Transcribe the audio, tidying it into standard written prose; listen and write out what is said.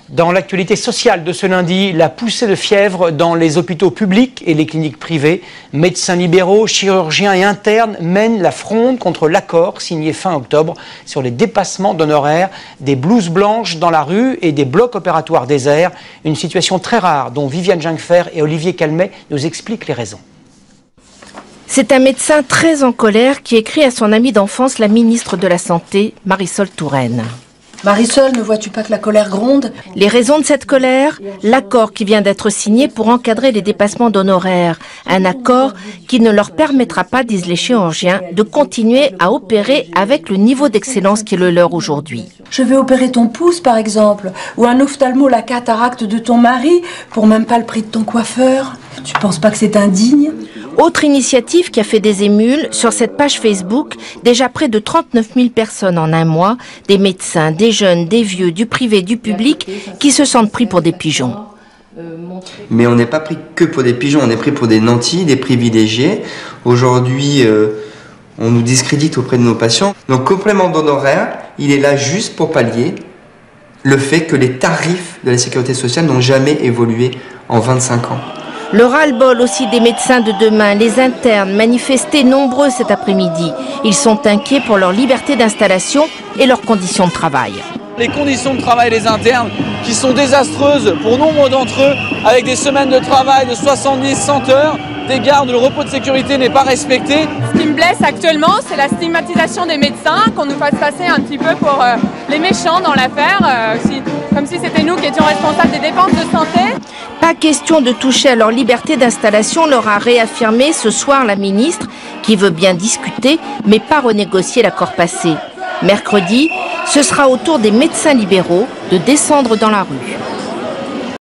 Dans l'actualité sociale de ce lundi, la poussée de fièvre dans les hôpitaux publics et les cliniques privées. Médecins libéraux, chirurgiens et internes mènent la fronde contre l'accord signé fin octobre sur les dépassements d'honoraires, des blouses blanches dans la rue et des blocs opératoires déserts. Une situation très rare dont Viviane Jungfer et Olivier Calmet nous expliquent les raisons. C'est un médecin très en colère qui écrit à son amie d'enfance, la ministre de la Santé, Marisol Touraine. Marisol, ne vois-tu pas que la colère gronde? Les raisons de cette colère, l'accord qui vient d'être signé pour encadrer les dépassements d'honoraires. Un accord qui ne leur permettra pas, disent les chirurgiens, de continuer à opérer avec le niveau d'excellence qui est le leur aujourd'hui. Je vais opérer ton pouce, par exemple, ou un ophtalmo la cataracte de ton mari, pour même pas le prix de ton coiffeur. Tu penses pas que c'est indigne? Autre initiative qui a fait des émules, sur cette page Facebook, déjà près de 39 000 personnes en un mois, des médecins, des jeunes, des vieux, du privé, du public, qui se sentent pris pour des pigeons. Mais on n'est pas pris que pour des pigeons, on est pris pour des nantis, des privilégiés. Aujourd'hui, on nous discrédite auprès de nos patients. Donc, complément d'honoraires, il est là juste pour pallier le fait que les tarifs de la sécurité sociale n'ont jamais évolué en 25 ans. Le ras-le-bol aussi des médecins de demain, les internes, manifestés nombreux cet après-midi. Ils sont inquiets pour leur liberté d'installation et leurs conditions de travail. Les conditions de travail des internes qui sont désastreuses pour nombre d'entre eux, avec des semaines de travail de 70-100 heures, des gardes, le repos de sécurité n'est pas respecté. Ce qui me blesse actuellement, c'est la stigmatisation des médecins, qu'on nous fasse passer un petit peu pour les méchants dans l'affaire, comme si c'était nous qui étions responsables des dépenses de santé. Pas question de toucher à leur liberté d'installation, leur a réaffirmé ce soir la ministre, qui veut bien discuter, mais pas renégocier l'accord passé. Mercredi, ce sera au tour des médecins libéraux de descendre dans la rue.